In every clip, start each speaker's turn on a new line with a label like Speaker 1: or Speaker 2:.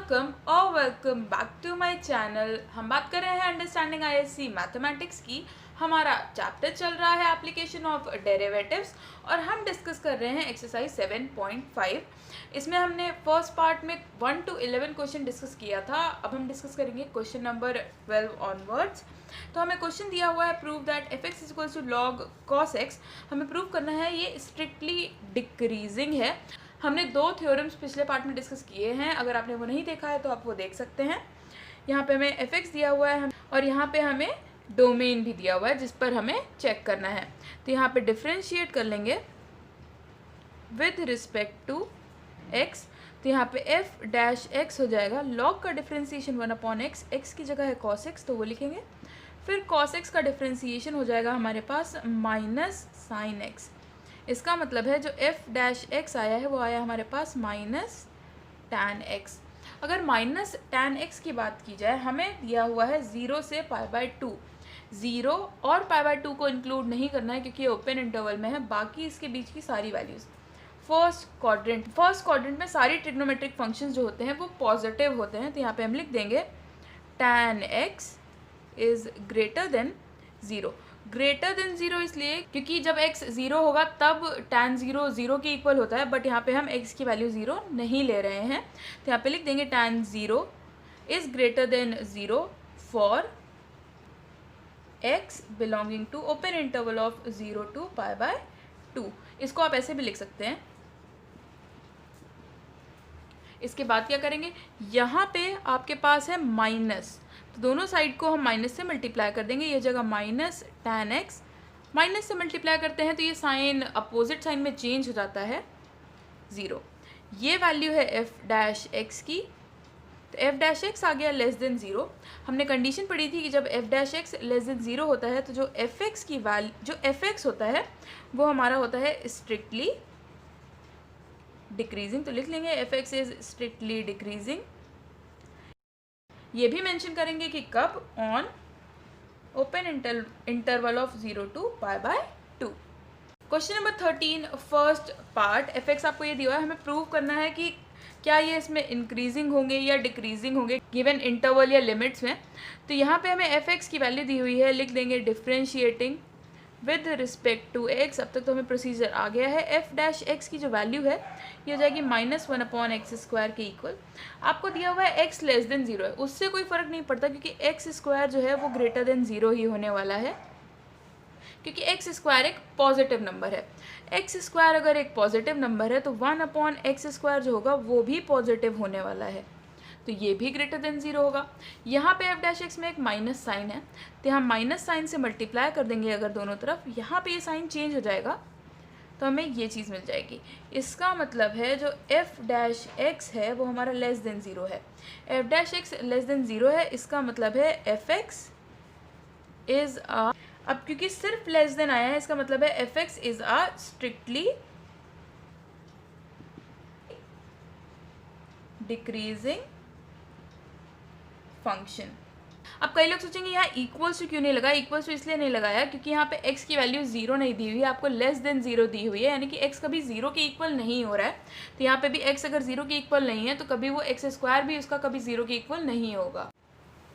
Speaker 1: Welcome back to my channel. हम बात कर रहे हैं अंडरस्टैंडिंग आईएससी मैथमेटिक्स की। हमारा चैप्टर चल रहा है एप्लीकेशन ऑफ डेरिवेटिव्स और हम डिस्कस कर रहे हैं एक्सरसाइज 7.5। इसमें हमने फर्स्ट पार्ट में 1 to 11 क्वेश्चन डिस्कस किया था। अब हम डिस्कस करेंगे क्वेश्चन नंबर 12 ऑनवर्ड्स। तो हमें क्वेश्चन दिया हुआ है prove that f x equals to log cos x. हमें प्रूव करना है ये स्ट्रिक्टली डिक्रीजिंग है। हमने दो थ्योरम्स पिछले पार्ट में डिस्कस किए हैं, अगर आपने वो नहीं देखा है तो आप वो देख सकते हैं। यहाँ पे हमें एफ एक्स दिया हुआ है और यहाँ पे हमें डोमेन भी दिया हुआ है जिस पर हमें चेक करना है। तो यहाँ पे डिफ्रेंशिएट कर लेंगे विद रिस्पेक्ट टू एक्स। तो यहाँ पे एफ डैश एक्स हो जाएगा, लॉग का डिफ्रेंसिएशन 1/x, एक्स की जगह है कॉस एक्स तो वो लिखेंगे। फिर कॉस एक्स का डिफ्रेंसिएशन हो जाएगा हमारे पास माइनस साइन एक्स। इसका मतलब है जो एफ डैश एक्स आया है वो आया हमारे पास माइनस टैन एक्स। अगर माइनस टैन एक्स की बात की जाए, हमें दिया हुआ है 0 से π/2। 0 और π/2 को इंक्लूड नहीं करना है क्योंकि ये ओपन इंटरवल में है, बाकी इसके बीच की सारी वैल्यूज़। फर्स्ट क्वाड्रेंट में सारी ट्रिग्नोमेट्रिक फंक्शंस जो होते हैं वो पॉजिटिव होते हैं। तो यहाँ पे हम लिख देंगे tan x is greater than 0। Greater than 0 इसलिए क्योंकि जब x 0 होगा तब tan 0 0 के इक्वल होता है, बट यहाँ पे हम x की वैल्यू 0 नहीं ले रहे हैं। तो यहाँ पे लिख देंगे tan 0 is greater than 0 for x belonging to open interval of 0 to π/2। इसको आप ऐसे भी लिख सकते हैं। इसके बाद क्या करेंगे, यहाँ पे आपके पास है माइनस, तो दोनों साइड को हम माइनस से मल्टीप्लाई कर देंगे। ये जगह माइनस टैन एक्स, माइनस से मल्टीप्लाई करते हैं तो ये साइन अपोजिट साइन में चेंज हो जाता है 0। ये वैल्यू है एफ डैश एक्स की, तो एफ डैश एक्स आ गया लेस देन 0। हमने कंडीशन पढ़ी थी कि जब F dash x less than 0 होता है तो जो एफ एक्स की वैल्यू, जो एफ एक्स होता है वो हमारा होता है स्ट्रिक्टली डिक्रीजिंग। तो लिख लेंगे F x is strictly decreasing. ये भी मेंशन करेंगे कि कब, on open interval of 0 to π/2। Question number 13 first part, F X आपको ये दिया है, हमें प्रूव करना है कि क्या ये इसमें इंक्रीजिंग होंगे या डिक्रीजिंग होंगे गिवन इंटरवल या लिमिट्स में। तो यहाँ पे हमें एफ एक्स की वैल्यू दी हुई है, लिख देंगे differentiating with respect to x. अब तक तो हमें प्रोसीजर आ गया है। एफ डैश एक्स की जो वैल्यू है ये हो जाएगी -1/x² के इक्वल। आपको दिया हुआ है x लेस देन 0 है, उससे कोई फ़र्क नहीं पड़ता क्योंकि x² जो है वो ग्रेटर देन 0 ही होने वाला है, क्योंकि x² एक पॉजिटिव नंबर है। x² अगर एक पॉजिटिव नंबर है तो 1/x² जो होगा वो भी पॉजिटिव होने वाला है, तो ये भी ग्रेटर देन 0 होगा। यहाँ पे एफ डैश एक्स में एक माइनस साइन है, तो हम माइनस साइन से मल्टीप्लाई कर देंगे अगर दोनों तरफ, यहाँ पे ये साइन चेंज हो जाएगा तो हमें ये चीज़ मिल जाएगी। इसका मतलब है जो एफ डैश एक्स है वो हमारा लेस देन 0 है। F dash x less than 0 है, इसका मतलब है एफ एक्स इज़ आ, अब क्योंकि सिर्फ लेस देन आया है इसका मतलब है f x is a strictly decreasing function. अब कई लोग सोचेंगे यहाँ इक्वल्स टू क्यों नहीं लगा। इक्वल्स टू इसलिए नहीं लगाया क्योंकि यहाँ पे x की वैल्यू 0 नहीं दी हुई है, आपको लेस देन 0 दी हुई है, यानी कि x कभी 0 के इक्वल नहीं हो रहा है। तो यहाँ पे भी x अगर 0 के इक्वल नहीं है तो कभी वो x² भी उसका कभी 0 के इक्वल नहीं होगा।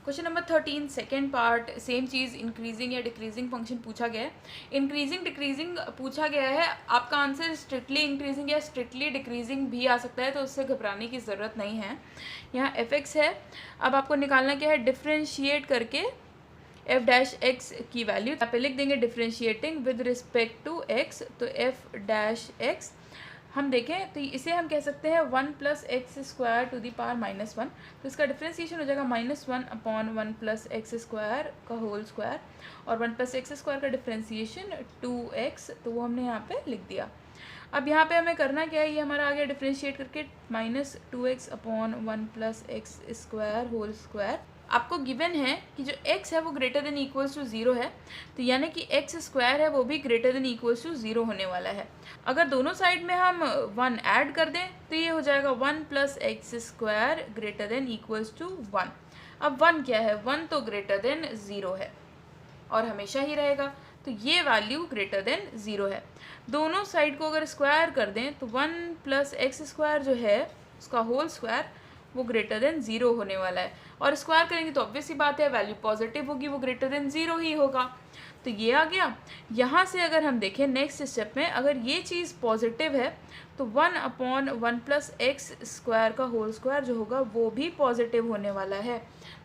Speaker 1: Question number 13 second part, same चीज़, इंक्रीजिंग या डिक्रीजिंग फंक्शन पूछा गया है। इंक्रीजिंग डिक्रीजिंग पूछा गया है, आपका आंसर स्ट्रिक्टली इंक्रीजिंग या स्ट्रिक्टली डिक्रीजिंग भी आ सकता है, तो उससे घबराने की ज़रूरत नहीं है। यहाँ एफ एक्स है, अब आपको निकालना क्या है, डिफ्रेंशिएट करके एफ डैश एक्स की वैल्यू यहाँ पे लिख देंगे differentiating with respect to x. तो एफ डैश एक्स हम देखें तो इसे हम कह सकते हैं 1 + x² टू दी पावर -1। तो इसका डिफ्रेंसिएशन हो जाएगा -1/1 + x² का होल स्क्वायर, और 1 + x² का डिफ्रेंसिएशन 2x, तो वो हमने यहाँ पे लिख दिया। अब यहाँ पे हमें करना क्या है, ये हमारा आ गया डिफ्रेंशिएट करके -2x/1 + x² होल स्क्वायर। आपको गिवन है कि जो x है वो ग्रेटर देन इक्वल्स टू 0 है, तो यानी कि x² है वो भी ग्रेटर देन इक्वल्स टू 0 होने वाला है। अगर दोनों साइड में हम 1 ऐड कर दें तो ये हो जाएगा 1 + x² greater than equals to 1। अब 1 क्या है, 1 तो ग्रेटर देन 0 है और हमेशा ही रहेगा, तो ये वैल्यू ग्रेटर देन 0 है। दोनों साइड को अगर स्क्वायर कर दें तो 1 + x² जो है उसका होल स्क्वायर वो ग्रेटर देन 0 होने वाला है, और स्क्वायर करेंगे तो ऑब्वियस सी बात है वैल्यू पॉजिटिव होगी, वो ग्रेटर देन 0 ही होगा। तो ये आ गया। यहाँ से अगर हम देखें नेक्स्ट स्टेप में, अगर ये चीज़ पॉजिटिव है तो 1/1 + x² का होल स्क्वायर जो होगा वो भी पॉजिटिव होने वाला है,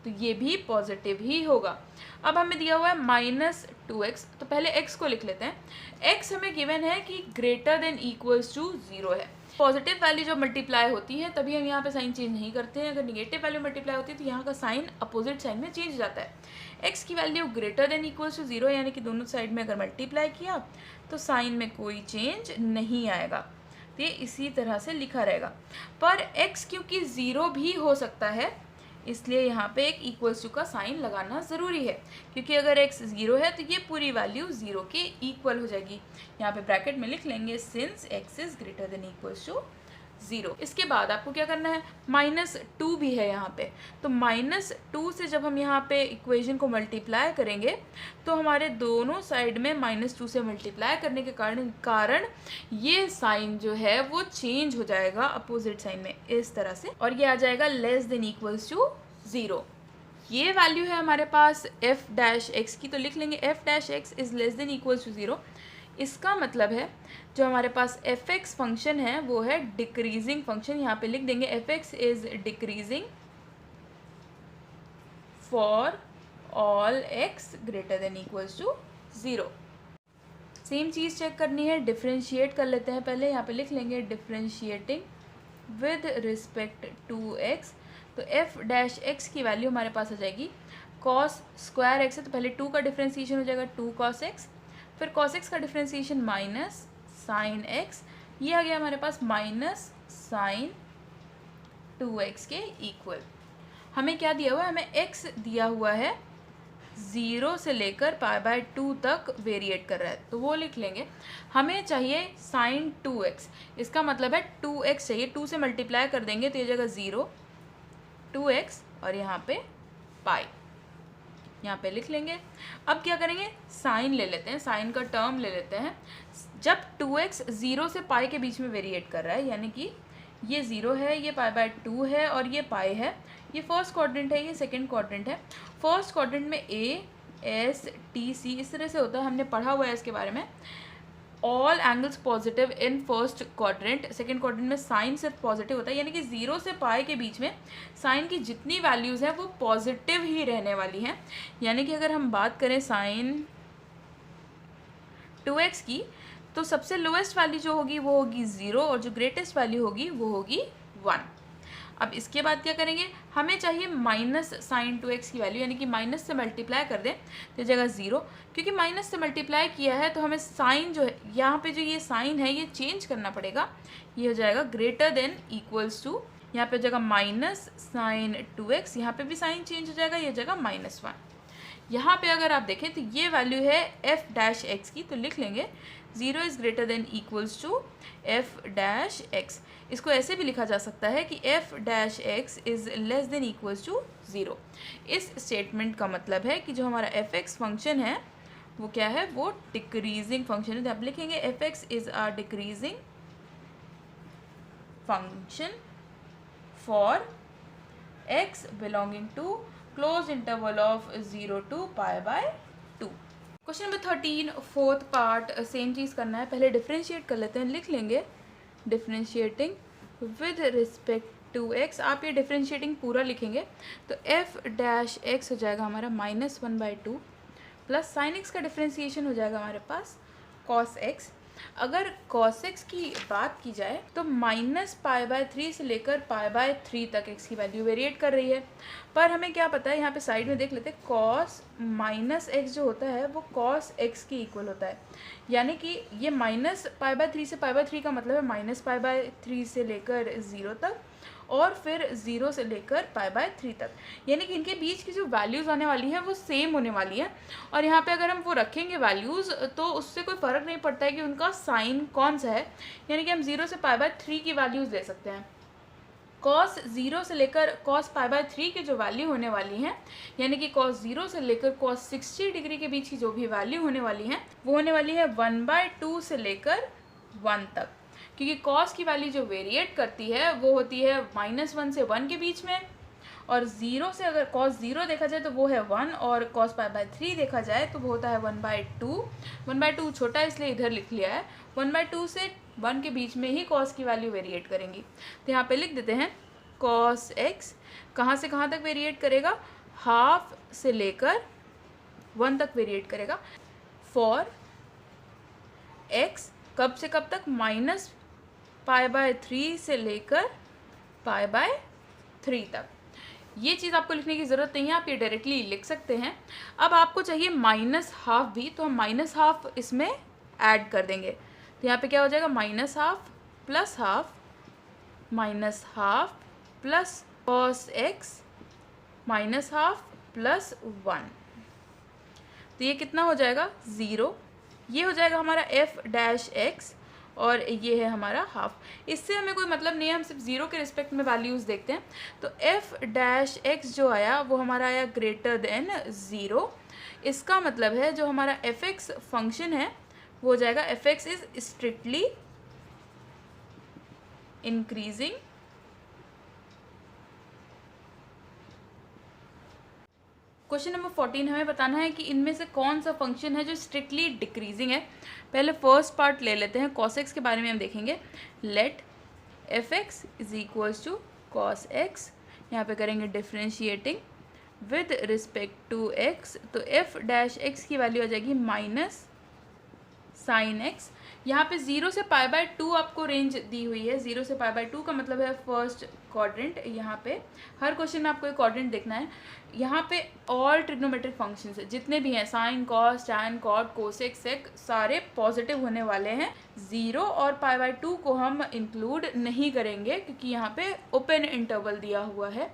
Speaker 1: तो ये भी पॉजिटिव ही होगा। अब हमें दिया हुआ है -2x, तो पहले x को लिख लेते हैं। x हमें गिवन है कि ग्रेटर देन इक्वल्स टू 0 है। पॉजिटिव वैल्यू जब मल्टीप्लाई होती है तभी हम यहाँ पे साइन चेंज नहीं करते हैं। अगर निगेटिव वैल्यू मल्टीप्लाई होती है तो यहाँ का साइन अपोजिट साइन में चेंज हो जाता है। x की value greater than equals to 0 यानी कि दोनों साइड में अगर मल्टीप्लाई किया तो साइन में कोई चेंज नहीं आएगा, तो ये इसी तरह से लिखा रहेगा। पर x क्योंकि 0 भी हो सकता है इसलिए यहाँ पे एक इक्वल्स टू का साइन लगाना ज़रूरी है, क्योंकि अगर x 0 है तो ये पूरी वैल्यू 0 के इक्वल हो जाएगी। यहाँ पे ब्रैकेट में लिख लेंगे since x is greater than equals to 0। इसके बाद आपको क्या करना है, -2 भी है यहाँ पे, तो -2 से जब हम यहाँ पे इक्वेशन को मल्टीप्लाई करेंगे तो हमारे दोनों साइड में -2 से मल्टीप्लाई करने के कारण ये साइन जो है वो चेंज हो जाएगा अपोजिट साइन में इस तरह से, और ये आ जाएगा लेस देन इक्वल्स टू 0। ये वैल्यू है हमारे पास f' की, तो लिख लेंगे f' is less than equals to 0। इसका मतलब है जो हमारे पास f(x) फंक्शन है वो है डिक्रीजिंग फंक्शन। यहाँ पे लिख देंगे f(x) is decreasing for all x greater than equals to 0। Same चीज़ चेक करनी है, डिफ्रेंशिएट कर लेते हैं पहले। यहाँ पे लिख लेंगे differentiating with respect to x, तो f' की वैल्यू हमारे पास आ जाएगी cos स्क्वायर x है, तो पहले 2 का डिफ्रेंशिएशन हो जाएगा 2 cos x, फिर cos x का डिफ्रेंशिएशन माइनस साइन x, ये आ गया हमारे पास माइनस साइन 2x के इक्वल। हमें क्या दिया हुआ है, हमें x दिया हुआ है 0 से लेकर π/2 तक वेरिएट कर रहा है, तो वो लिख लेंगे। हमें चाहिए साइन 2x, इसका मतलब है 2x चाहिए, 2 से मल्टीप्लाई कर देंगे तो ये जगह 0 2x और यहाँ पे पाई, यहाँ पे लिख लेंगे। अब क्या करेंगे, साइन ले लेते हैं, साइन का टर्म ले लेते हैं। जब 2x 0 से पाई के बीच में वेरिएट कर रहा है, यानी कि ये 0 है, ये π/2 है और ये पाई है, ये फर्स्ट क्वाड्रेंट है, ये सेकंड क्वाड्रेंट है। फर्स्ट क्वाड्रेंट में A S T C इस तरह से होता है, हमने पढ़ा हुआ है इसके बारे में। All angles positive in first quadrant, second quadrant में साइन सिर्फ पॉजिटिव होता है, यानी कि 0 से पाई के बीच में साइन की जितनी वैल्यूज़ हैं वो पॉजिटिव ही रहने वाली हैं। यानी कि अगर हम बात करें साइन 2x की, तो सबसे लोएस्ट वैल्यू जो होगी वो होगी 0 और जो ग्रेटेस्ट वैल्यू होगी वो होगी 1। अब इसके बाद क्या करेंगे, हमें चाहिए माइनस साइन 2x की वैल्यू, यानी कि माइनस से मल्टीप्लाई कर दें तो जगह 0, क्योंकि माइनस से मल्टीप्लाई किया है तो हमें साइन जो है यहाँ पे जो ये साइन है ये चेंज करना पड़ेगा, ये हो जाएगा ग्रेटर देन इक्वल्स टू, यहाँ पे जगह माइनस साइन 2x, यहाँ पे भी साइन चेंज हो जाएगा, ये जगह -1। यहाँ पे अगर आप देखें तो ये वैल्यू है f' की, तो लिख लेंगे 0 is greater than equals to f'। इसको ऐसे भी लिखा जा सकता है कि f' is less than equals to 0। इस स्टेटमेंट का मतलब है कि जो हमारा f(x) फंक्शन है वो क्या है, वो डिक्रीजिंग फंक्शन है। तो आप लिखेंगे f(x) is a decreasing function for x belonging to close interval of 0 to π/2। Question number 13 fourth part, same चीज़ करना है। पहले डिफ्रेंशिएट कर लेते हैं, लिख लेंगे differentiating with respect to x। आप ये डिफ्रेंशिएटिंग पूरा लिखेंगे तो f' हो जाएगा हमारा -1/2 प्लस साइन x का डिफ्रेंशिएशन हो जाएगा हमारे पास cos x। अगर cos x की बात की जाए तो -π/3 से लेकर π/3 तक x की वैल्यू वेरिएट कर रही है, पर हमें क्या पता है, यहाँ पे साइड में देख लेते हैं, cos -x जो होता है वो cos x के इक्वल होता है। यानी कि ये -π/3 से π/3 का मतलब है -π/3 से लेकर 0 तक और फिर 0 से लेकर π/3 तक, यानी कि इनके बीच की जो वैल्यूज़ आने वाली है वो सेम होने वाली है। और यहाँ पे अगर हम वो रखेंगे वैल्यूज़ तो उससे कोई फ़र्क नहीं पड़ता है कि उनका साइन कौन सा है, यानी कि हम 0 से π/3 की वैल्यूज़ ले सकते हैं। cos 0 से लेकर cos π/3 की जो वैल्यू होने वाली हैं, यानी कि cos 0 से लेकर cos 60 डिग्री के बीच की जो भी वैल्यू होने वाली हैं वो होने वाली है 1/2 से लेकर 1 तक। क्योंकि कॉस की वैल्यू जो वेरिएट करती है वो होती है -1 से 1 के बीच में, और 0 से अगर cos 0 देखा जाए तो वो है 1, और cos π/3 देखा जाए तो वो होता है 1/2। 1/2 छोटा है इसलिए इधर लिख लिया है। 1/2 से 1 के बीच में ही cos की वैल्यू वेरिएट करेंगी। तो यहाँ पे लिख देते हैं cos x कहाँ से कहाँ तक वेरिएट करेगा, हाफ से लेकर 1 तक वेरिएट करेगा। फॉर x कब से कब तक, -π/3 से लेकर π/3 तक। ये चीज़ आपको लिखने की ज़रूरत नहीं है, आप ये डायरेक्टली लिख सकते हैं। अब आपको चाहिए -½ भी, तो हम -½ इसमें ऐड कर देंगे। तो यहाँ पे क्या हो जाएगा, -½ + ½ -½ प्लस cos x -½ + 1। तो ये कितना हो जाएगा, 0। ये हो जाएगा हमारा f-x, और ये है हमारा हाफ। इससे हमें कोई मतलब नहीं है, हम सिर्फ 0 के रिस्पेक्ट में वैल्यूज़ देखते हैं। तो f-x जो आया वो हमारा आया > 0। इसका मतलब है जो हमारा f(x) फंक्शन है वो हो जाएगा f(x) is strictly increasing question number 14 हमें बताना है कि इनमें से कौन सा फंक्शन है जो स्ट्रिक्टली डिक्रीजिंग है। पहले फर्स्ट पार्ट ले लेते हैं, cos x के बारे में हम देखेंगे। लेट f(x) = cos x, यहाँ पे करेंगे differentiating with respect to x। तो f'(x) की वैल्यू आ जाएगी -sin x। यहाँ पे 0 से π/2 आपको रेंज दी हुई है। 0 से π/2 का मतलब है फर्स्ट क्वाड्रेंट। यहाँ पे हर क्वेश्चन में आपको एक क्वाड्रेंट देखना है। यहाँ पे ऑल ट्रिग्नोमेट्रिक फंक्शंस जितने भी हैं, sine, cos, tan, cot, cosec, sec, सारे पॉजिटिव होने वाले हैं। 0 और π/2 को हम इंक्लूड नहीं करेंगे क्योंकि यहाँ पे ओपन इंटरवल दिया हुआ है।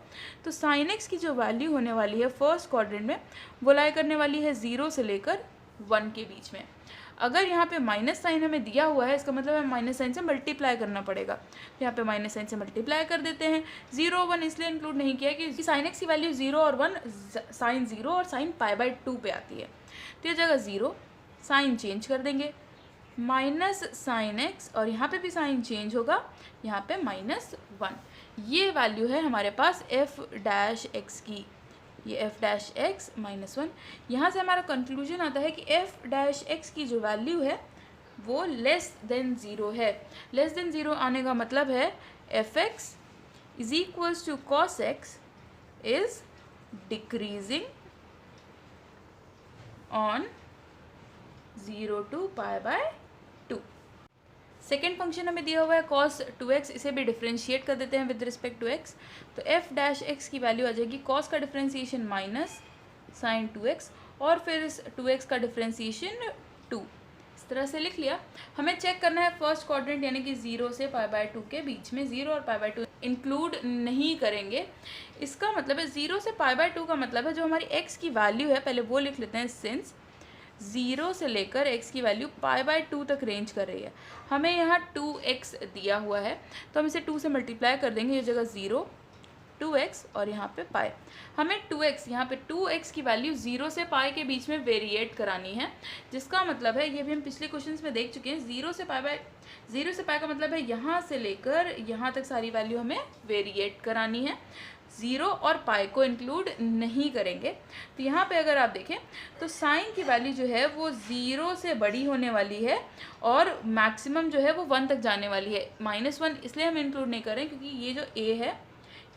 Speaker 1: तो साइन एक्स की जो वैल्यू होने वाली है फर्स्ट क्वाड्रेंट में वो लाई करने वाली है 0 से लेकर 1 के बीच में। अगर यहाँ पे माइनस साइन हमें दिया हुआ है, इसका मतलब है माइनस साइन से मल्टीप्लाई करना पड़ेगा। तो यहाँ पे माइनस साइन से मल्टीप्लाई कर देते हैं। 0 1 इसलिए इंक्लूड नहीं किया कि साइन एक्स की वैल्यू 0 और 1 साइन 0 और साइन π/2 पे आती है। तो ये जगह 0, साइन चेंज कर देंगे माइनस साइन एक्स, और यहाँ पे भी साइन चेंज होगा, यहाँ पे -1। ये वैल्यू है हमारे पास f'(x) की, ये f'(x) -1। यहाँ से हमारा कंक्लूजन आता है कि f'(x) की जो वैल्यू है वो <0 है। <0 आने का मतलब है f(x) = cos x is decreasing on 0 to π/2। Second function हमें दिया हुआ है cos 2x, इसे भी डिफ्रेंशिएट कर देते हैं विद रिस्पेक्ट टू x। तो f'(x) की वैल्यू आ जाएगी cos का डिफ्रेंशिएशन माइनस साइन 2x, और फिर इस 2x का डिफ्रेंशिएशन 2। इस तरह से लिख लिया। हमें चेक करना है फर्स्ट क्वाड्रेंट यानी कि 0 से π/2 के बीच में। 0 और π/2 इंक्लूड नहीं करेंगे। इसका मतलब है 0 से π/2 का मतलब है जो हमारी x की वैल्यू है, पहले वो लिख लेते हैं। सिंस 0 से लेकर x की वैल्यू π/2 तक रेंज कर रही है, हमें यहाँ 2x दिया हुआ है, तो हम इसे 2 से मल्टीप्लाई कर देंगे। ये जगह 0, 2x और यहाँ पे पाई। हमें 2x, यहाँ पे 2x की वैल्यू 0 से पाई के बीच में वेरिएट करानी है, जिसका मतलब है, ये भी हम पिछले क्वेश्चंस में देख चुके हैं, 0 से पाई का मतलब है यहाँ से लेकर यहाँ तक सारी वैल्यू हमें वेरिएट करानी है। 0 और पाई को इंक्लूड नहीं करेंगे। तो यहाँ पे अगर आप देखें तो साइन की वैल्यू जो है वो 0 से बड़ी होने वाली है और मैक्सिमम जो है वो 1 तक जाने वाली है। -1 इसलिए हम इंक्लूड नहीं करें क्योंकि ये जो a है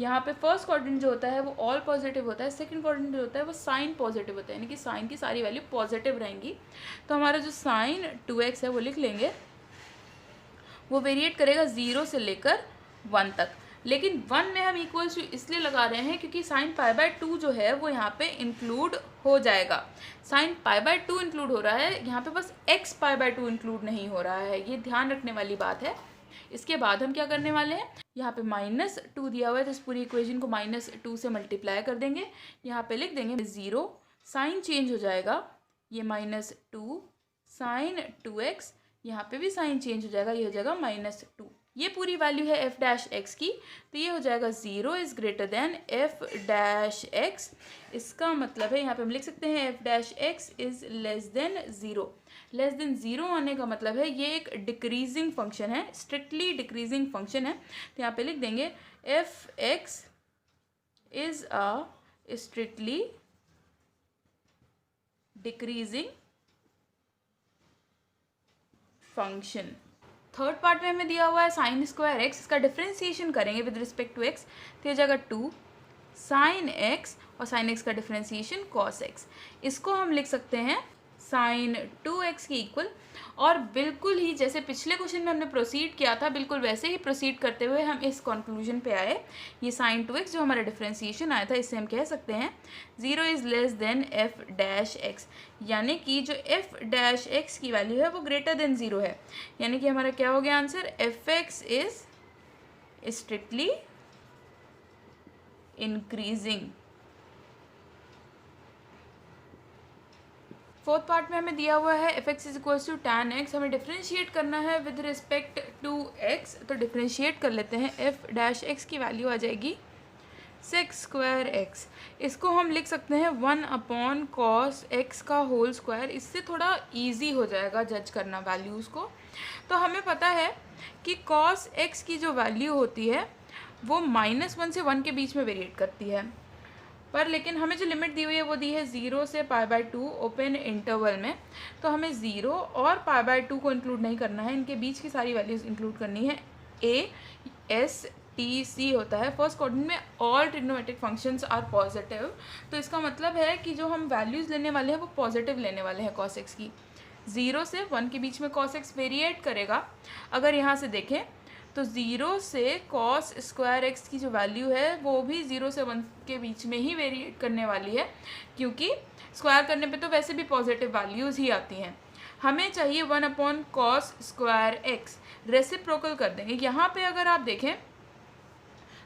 Speaker 1: यहाँ पे फर्स्ट क्वाड्रेंट जो होता है वो ऑल पॉजिटिव होता है, सेकंड क्वाड्रेंट जो होता है वो साइन पॉजिटिव होता है, यानी कि साइन की सारी वैल्यू पॉजिटिव रहेंगी। तो हमारा जो साइन 2x है वो लिख लेंगे, वो वेरिएट करेगा 0 से लेकर 1 तक। लेकिन 1 में हम इक्वल्स टू इसलिए लगा रहे हैं क्योंकि साइन π/2 जो है वो यहाँ पे इंक्लूड हो जाएगा। साइन π/2 इंक्लूड हो रहा है, यहाँ पे बस x π/2 इंक्लूड नहीं हो रहा है, ये ध्यान रखने वाली बात है। इसके बाद हम क्या करने वाले हैं, यहाँ पे -2 दिया हुआ है तो इस पूरी इक्वेशन को -2 से मल्टीप्लाई कर देंगे। यहाँ पे लिख देंगे 0, साइन चेंज हो जाएगा, ये -2 साइन 2x, यहाँ पे भी साइन चेंज हो जाएगा, ये हो जाएगा -2। ये पूरी वैल्यू है एफ डैश एक्स की, तो ये हो जाएगा 0 is greater than f dash x. इसका मतलब है यहाँ पे हम लिख सकते हैं f dash x is less than 0। Less than 0 होने का मतलब है ये एक डिक्रीजिंग फंक्शन है, स्ट्रिक्टली डिक्रीजिंग फंक्शन है। तो यहाँ पे लिख देंगे f x is a strictly decreasing function. Third part में हमें दिया हुआ है साइन स्क्वायर एक्स, इसका डिफ्रेंसिएशन करेंगे विद रिस्पेक्ट टू एक्स, तो ये जाएगा 2 साइन एक्स और साइन एक्स का डिफ्रेंसिएशन कॉस एक्स। इसको हम लिख सकते हैं साइन 2x के इक्वल। और बिल्कुल ही जैसे पिछले क्वेश्चन में हमने प्रोसीड किया था, बिल्कुल वैसे ही प्रोसीड करते हुए हम इस कंक्लूजन पे आए। ये साइन 2x जो हमारा डिफ्रेंसिएशन आया था, इससे हम कह सकते हैं 0 is less then f dash x, यानी कि जो एफ डैश एक्स की वैल्यू है वो ग्रेटर देन 0 है। यानी कि हमारा क्या हो गया answer, f x is strictly increasing. Fourth part में हमें दिया हुआ है f x is equals to tan x, हमें डिफ्रेंशिएट करना है विद रिस्पेक्ट टू एक्स। तो डिफ्रेंशिएट कर लेते हैं, एफ डैश एक्स की वैल्यू आ जाएगी सेक्स स्क्वायर एक्स। इसको हम लिख सकते हैं 1 अपॉन कॉस एक्स का होल स्क्वायर। इससे थोड़ा ईजी हो जाएगा जज करना वैल्यूज़ को। तो हमें पता है कि कॉस एक्स की जो वैल्यू होती है वो -1 से 1 के बीच में वेरिएट करती है, पर लेकिन हमें जो लिमिट दी हुई है वो दी है 0 से π/2 ओपन इंटरवल में। तो हमें 0 और π/2 को इंक्लूड नहीं करना है, इनके बीच की सारी वैल्यूज़ इंक्लूड करनी है। ए एस टी सी होता है फर्स्ट क्वाड्रेंट में, all trigonometric functions are positive. तो इसका मतलब है कि जो हम वैल्यूज़ लेने वाले हैं वो पॉजिटिव लेने वाले हैं कॉस एक्स की। 0 से 1 के बीच में कॉस एक्स वेरिएट करेगा। अगर यहाँ से देखें तो 0 से कॉस स्क्वायर एक्स की जो वैल्यू है वो भी 0 से 1 के बीच में ही वेरिएट करने वाली है, क्योंकि स्क्वायर करने पे तो वैसे भी पॉजिटिव वैल्यूज़ ही आती हैं। हमें चाहिए 1 upon cos square x, reciprocal कर देंगे। यहाँ पे अगर आप देखें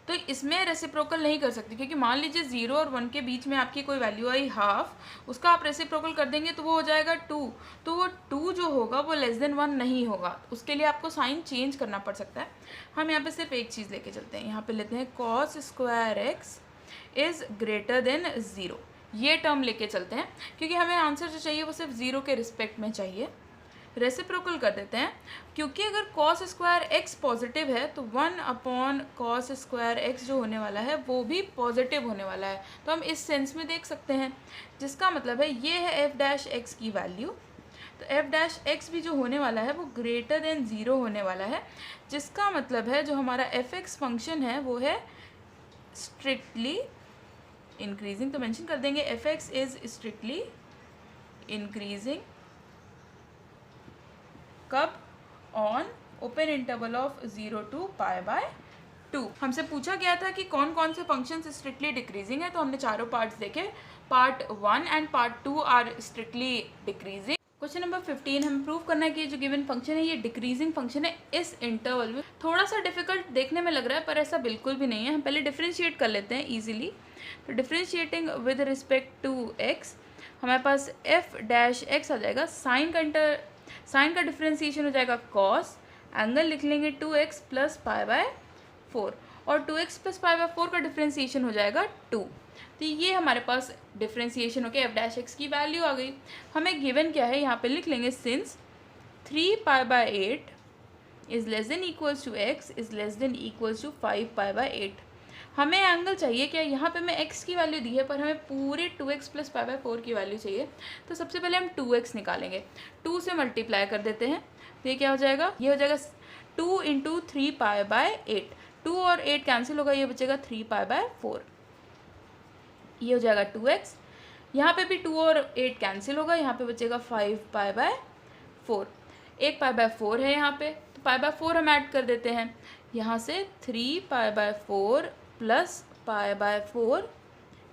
Speaker 1: तो इसमें रेसिप्रोकल नहीं कर सकते, क्योंकि मान लीजिए 0 और 1 के बीच में आपकी कोई वैल्यू आई हाफ, उसका आप रेसिप्रोकल कर देंगे तो वो हो जाएगा 2। तो वो 2 जो होगा वो लेस देन 1 नहीं होगा, उसके लिए आपको साइन चेंज करना पड़ सकता है। हम यहाँ पे सिर्फ एक चीज़ लेके चलते हैं, यहाँ पे लेते हैं cos square x is greater than 0, ये टर्म लेके चलते हैं, क्योंकि हमें आंसर जो चाहिए वो सिर्फ 0 के रिस्पेक्ट में चाहिए। रेसिप्रोकल कर देते हैं, क्योंकि अगर कॉस स्क्वायर एक्स पॉजिटिव है तो 1 अपॉन कॉस स्क्वायर एक्स जो होने वाला है वो भी पॉजिटिव होने वाला है। तो हम इस सेंस में देख सकते हैं, जिसका मतलब है ये है एफ डैश एक्स की वैल्यू। तो एफ डैश एक्स भी जो होने वाला है वो ग्रेटर देन 0 होने वाला है, जिसका मतलब है जो हमारा एफ एक्स फंक्शन है वो है स्ट्रिक्टली इंक्रीजिंग। तो मेंशन कर देंगे f x is strictly increasing. कब? On open interval of 0 to π/2। हमसे पूछा गया था कि कौन कौन से फंक्शंस स्ट्रिक्टली डिक्रीजिंग है, तो हमने चारों पार्ट्स देखे। Part 1 and part 2 are strictly decreasing. Question number 15, हमें प्रूव करना है कि जो गिवन फंक्शन है ये डिक्रीजिंग फंक्शन है इस इंटरवल में। थोड़ा सा डिफिकल्ट देखने में लग रहा है, पर ऐसा बिल्कुल भी नहीं है। हम पहले डिफ्रेंशिएट कर लेते हैं ईजिली। तो differentiating with respect to x, हमारे पास एफ डैश एक्स आ जाएगा। साइन का डिफ्रेंसिएशन हो जाएगा कॉस, एंगल लिख लेंगे 2x प्लस π/4, और 2x प्लस π/4 का डिफ्रेंसिएशन हो जाएगा 2। तो ये हमारे पास डिफ्रेंसिएशन होकर एफ डैश एक्स की वैल्यू आ गई। हमें गिवन क्या है यहाँ पे लिख लेंगे, since 3π/8 is less than equals to x is less than equals to 5π/8। हमें एंगल चाहिए क्या, यहाँ पे मैं x की वैल्यू दी है पर हमें पूरे 2x प्लस π/4 की वैल्यू चाहिए। तो सबसे पहले हम 2x निकालेंगे, 2 से मल्टीप्लाई कर देते हैं। तो ये क्या हो जाएगा, ये हो जाएगा 2 इंटू 3π/8। 2 और 8 कैंसिल होगा, ये बचेगा 3π/4। ये हो जाएगा 2x। यहाँ पे भी 2 और 8 कैंसिल होगा, यहाँ पे बचेगा 5π/4। एक π/4 है यहाँ पे, तो π/4 हम ऐड कर देते हैं। यहाँ से 3π/4 plus π/4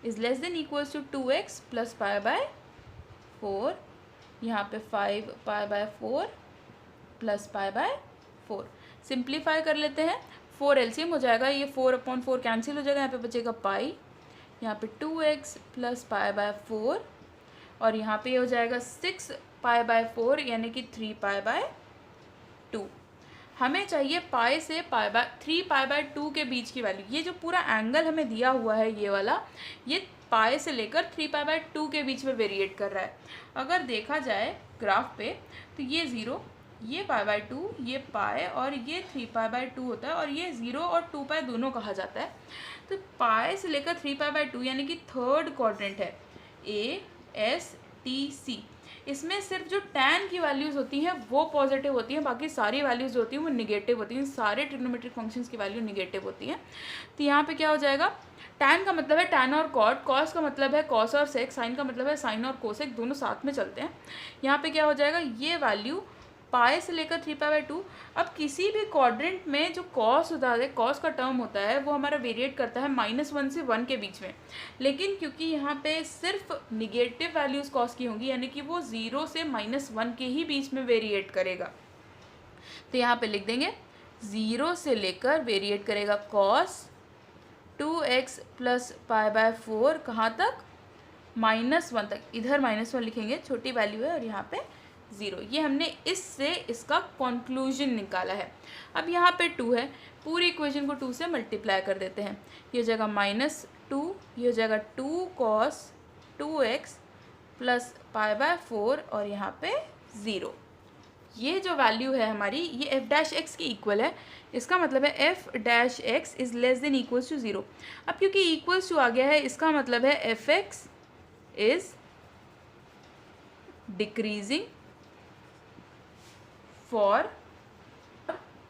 Speaker 1: is less than equals to 2x plus π/4। यहाँ पे 5π/4 प्लस π/4 सिंप्लीफाई कर लेते हैं। 4 एलसीएम हो जाएगा, ये 4/4 कैंसिल हो जाएगा, यहाँ पे बचेगा पाई। यहाँ पे 2x प्लस π/4 और यहाँ पे हो जाएगा 6π/4 यानी कि 3π/2। हमें चाहिए पाई से पाई बाय 3π/2 के बीच की वैल्यू। ये जो पूरा एंगल हमें दिया हुआ है ये वाला, ये पाई से लेकर 3π/2 के बीच में वेरिएट कर रहा है। अगर देखा जाए ग्राफ पे तो ये 0, ये π/2, ये पाई और ये 3π/2 होता है, और ये 0 और 2π दोनों कहा जाता है। तो पाई से लेकर 3π/2 यानी कि थर्ड क्वाड्रेंट है ASTC। इसमें सिर्फ जो tan की वैल्यूज़ होती हैं वो पॉजिटिव होती हैं, बाकी सारी वैल्यूज़ जो होती हैं वो निगेटिव होती हैं। सारे ट्रिग्नोमेट्रिक फंक्शंस की वैल्यू निगेटिव होती हैं। तो यहाँ पे क्या हो जाएगा, tan का मतलब है tan और cot, cos का मतलब है cos और sec, sin का मतलब है sin और cosec, दोनों साथ में चलते हैं। यहाँ पे क्या हो जाएगा, ये वैल्यू पाई से लेकर 3π/2। अब किसी भी क्वाड्रेंट में जो कॉस होता है, कॉस का टर्म होता है, वो हमारा वेरिएट करता है -1 से 1 के बीच में। लेकिन क्योंकि यहाँ पे सिर्फ निगेटिव वैल्यूज़ कॉस की होंगी, यानी कि वो 0 से -1 के ही बीच में वेरिएट करेगा। तो यहाँ पे लिख देंगे 0 से लेकर वेरिएट करेगा कॉस 2x + π/4 कहाँ तक, -1 तक। इधर -1 लिखेंगे, छोटी वैल्यू है, और यहाँ पे 0। ये हमने इससे इसका कंक्लूजन निकाला है। अब यहाँ पे 2 है, पूरी इक्वेशन को 2 से मल्टीप्लाई कर देते हैं। ये हो जाएगा -2, ये हो जाएगा 2 cos 2x + π/4 और यहाँ पे 0। ये जो वैल्यू है हमारी, ये f' की इक्वल है। इसका मतलब है f' is less than equals to 0। अब क्योंकि इक्वल्स टू आ गया है, इसका मतलब है fx is decreasing for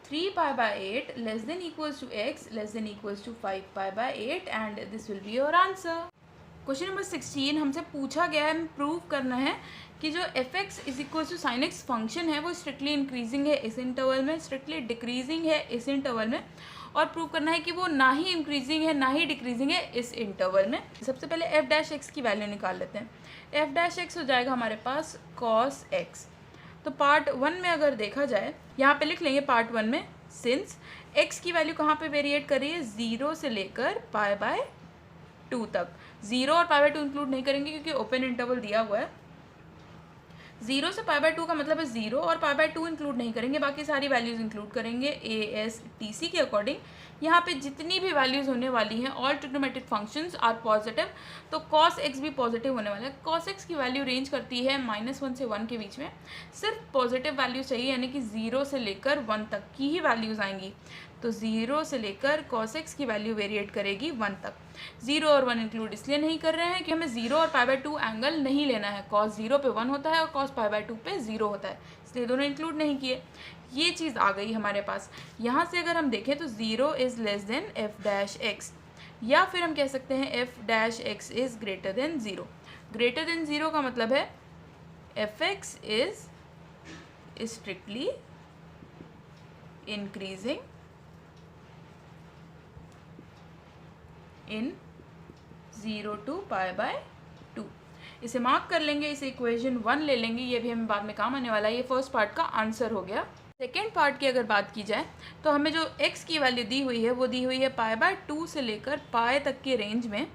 Speaker 1: 3π/8 less than equals to x less than equals to 5π/8 and this will be your answer। Question number 16 हमसे पूछा गया है, हमें प्रूव करना है कि जो fx is equal to sine x function है वो स्ट्रिक्टली इंक्रीजिंग है इस इंटरवल में, स्ट्रिक्टली डिक्रीजिंग है इस इंटरवल में, और प्रूव करना है कि वो ना ही इंक्रीजिंग है ना ही डिक्रीजिंग है इस इंटरवल में। सबसे पहले f' की वैल्यू निकाल लेते हैं। f' हो जाएगा हमारे पास cos x। तो पार्ट 1 में अगर देखा जाए, यहाँ पे लिख लेंगे पार्ट 1 में, सिंस x की वैल्यू कहाँ पे वेरिएट कर रही है, 0 से लेकर π/2 तक। 0 और π/2 इंक्लूड नहीं करेंगे क्योंकि ओपन इंटरवल दिया हुआ है। 0 से π/2 का मतलब है 0 और π/2 इंक्लूड नहीं करेंगे, बाकी सारी वैल्यूज़ इंक्लूड करेंगे ASTC के अकॉर्डिंग। यहाँ पे जितनी भी वैल्यूज़ होने वाली हैं, all trigonometric functions are positive, तो cos x भी पॉजिटिव होने वाला है। cos x की वैल्यू रेंज करती है -1 से 1 के बीच में। सिर्फ पॉजिटिव वैल्यू चाहिए, यानी कि 0 से लेकर 1 तक की ही वैल्यूज़ आएंगी। तो 0 से लेकर cos x की वैल्यू वेरिएट करेगी 1 तक। 0 और 1 इंक्लूड इसलिए नहीं कर रहे हैं कि हमें 0 और π/2 एंगल नहीं लेना है। cos 0 पे 1 होता है और cos π/2 पे 0 होता है, इसलिए दोनों इंक्लूड नहीं किए। ये चीज़ आ गई हमारे पास। यहाँ से अगर हम देखें तो 0 इज़ लेस देन f'(x), या फिर हम कह सकते हैं f'(x) is greater than 0। Greater than 0 का मतलब है fx is strictly increasing in 0 to π/2। इसे मार्क कर लेंगे, इसे इक्वेशन 1 ले लेंगे, ये भी हमें बाद में काम आने वाला है। ये फर्स्ट पार्ट का आंसर हो गया। सेकेंड पार्ट की अगर बात की जाए तो हमें जो x की वैल्यू दी हुई है वो दी हुई है π/2 से लेकर पाई तक के रेंज में।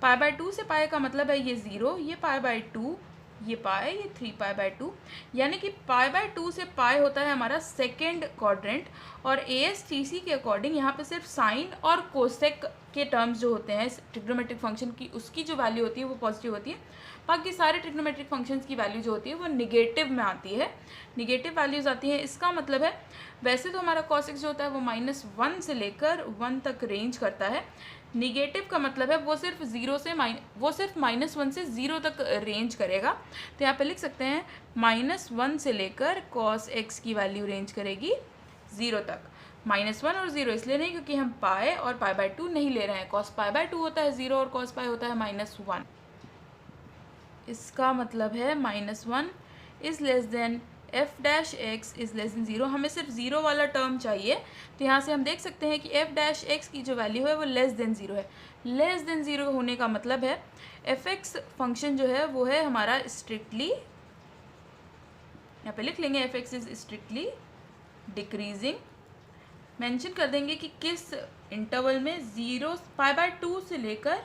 Speaker 1: π/2 से पाई का मतलब है ये 0, ये π/2, ये पाई, ये 3π/2, यानी कि π/2 से पाई होता है हमारा सेकेंड क्वाड्रेंट। और ASTC के अकॉर्डिंग यहाँ पे सिर्फ साइन और कोसेक के टर्म्स जो होते हैं ट्रिग्नोमेट्रिक फंक्शन की, उसकी जो वैल्यू होती है वो पॉजिटिव होती है। बाकी सारे ट्रिग्नोमेट्रिक फंक्शंस की वैल्यू जो होती है वो निगेटिव में आती है, निगेटिव वैल्यूज़ आती हैं। इसका मतलब है वैसे तो हमारा cos x जो होता है वो -1 से लेकर 1 तक रेंज करता है। निगेटिव का मतलब है वो सिर्फ -1 से 0 तक रेंज करेगा। तो यहाँ पे लिख सकते हैं -1 से लेकर cos x की वैल्यू रेंज करेगी 0 तक। -1 और 0 इसलिए नहीं क्योंकि हम पाई और π/2 नहीं ले रहे हैं। cos π/2 होता है 0 और cos पाई होता है -1। इसका मतलब है -1 is less then f'(x) is less than 0। हमें सिर्फ 0 वाला टर्म चाहिए। तो यहाँ से हम देख सकते हैं कि f'(x) की जो वैल्यू है वो लेस देन 0 है। लेस देन 0 होने का मतलब है fx फंक्शन जो है वो है हमारा स्ट्रिक्टली, यहाँ पे लिख लेंगे fx is strictly decreasing. Mention कर देंगे कि किस इंटरवल में, 0 π/2 से लेकर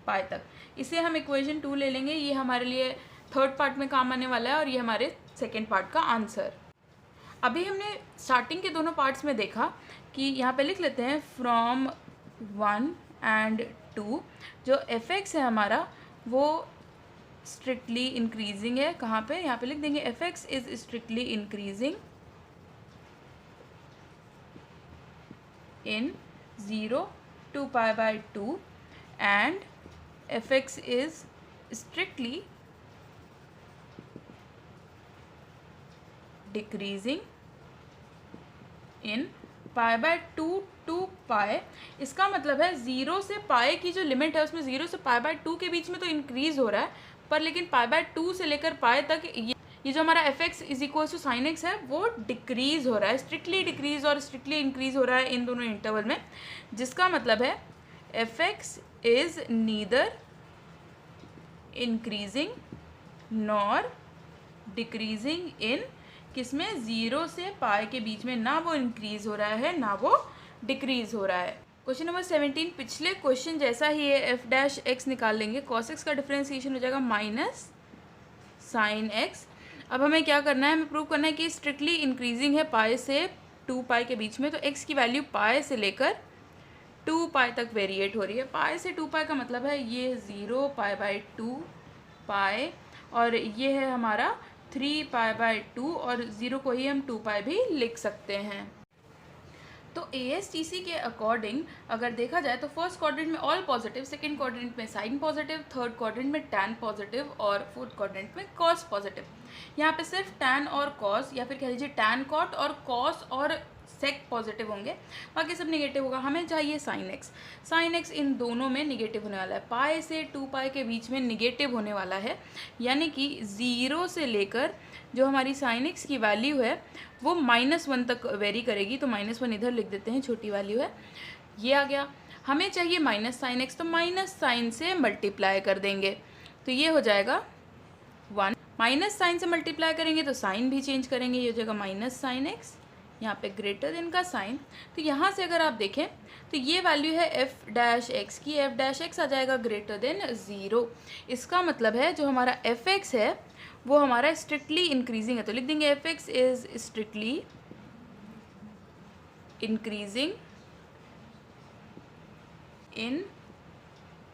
Speaker 1: पाई तक। इसे हम इक्वेशन 2 ले लेंगे, ये हमारे लिए थर्ड पार्ट में काम आने वाला है और ये हमारे सेकेंड पार्ट का आंसर। अभी हमने स्टार्टिंग के दोनों पार्ट्स में देखा कि यहाँ पे लिख लेते हैं फ्रॉम 1 एंड 2, जो एफ एक्स है हमारा वो स्ट्रिक्टली इंक्रीजिंग है। कहाँ पे? यहाँ पे लिख देंगे f x is strictly increasing in 0 to pi by 2 and fx is strictly decreasing in pi by 2 to pi। इसका मतलब है 0 से पाई की जो लिमिट है उसमें 0 से पाई बाय 2 के बीच में तो इंक्रीज हो रहा है, पर लेकिन पाई बाय 2 से लेकर पाई तक ये जो हमारा f x is equal to sine x है वो डिक्रीज हो रहा है, स्ट्रिक्टली डिक्रीज और स्ट्रिक्टली इंक्रीज हो रहा है इन दोनों इंटरवल में, जिसका मतलब है f x is neither increasing nor decreasing इन किसमें? 0 से पाई के बीच में, ना वो इंक्रीज हो रहा है ना वो डिक्रीज हो रहा है। क्वेश्चन नंबर 17 पिछले क्वेश्चन जैसा ही है, एफ डैश एक्स निकाल लेंगे, कॉस एक्स का डिफरेंशिएशन हो जाएगा माइनस साइन एक्स। अब हमें क्या करना है? हमें प्रूव करना है कि स्ट्रिक्टली इंक्रीजिंग है पाई से 2 पाई के बीच में, तो x की वैल्यू पाई से लेकर 2 पाई तक वेरिएट हो रही है। पाई से 2 पाई का मतलब है ये 0 पाई बाय 2 पाई, और ये है हमारा 3 पाई बाय 2, और 0 को ही हम 2 पाई भी लिख सकते हैं। तो ASTC के अकॉर्डिंग अगर देखा जाए तो फर्स्ट क्वाड्रेंट में ऑल पॉजिटिव, सेकंड क्वाड्रेंट में साइन पॉजिटिव, थर्ड क्वाड्रेंट में टैन पॉजिटिव और फोर्थ क्वाड्रेंट में कॉस पॉजिटिव। यहाँ पे सिर्फ टैन और कॉस, या फिर कह लीजिए टैन कॉट और कॉस और सेक पॉजिटिव होंगे, बाकी सब निगेटिव होगा। हमें चाहिए साइन एक्स। साइन एक्स इन दोनों में निगेटिव होने वाला है, पाई से 2 पाई के बीच में निगेटिव होने वाला है, यानी कि 0 से लेकर जो हमारी साइन एक्स की वैल्यू है वो -1 तक वेरी करेगी। तो -1 इधर लिख देते हैं, छोटी वैल्यू है, ये आ गया। हमें चाहिए माइनस साइन एक्स, तो माइनस साइन से मल्टीप्लाई कर देंगे, तो ये हो जाएगा 1। माइनस साइन से मल्टीप्लाई करेंगे तो साइन भी चेंज करेंगे, ये हो जाएगा माइनस साइन एक्स, यहाँ पे ग्रेटर देन का साइन। तो यहाँ से अगर आप देखें तो ये वैल्यू है एफ डैश एक्स की, एफ डैश एक्स आ जाएगा ग्रेटर देन 0। इसका मतलब है जो हमारा एफ एक्स है वो हमारा स्ट्रिक्टली इंक्रीजिंग है, तो लिख देंगे f x is strictly increasing in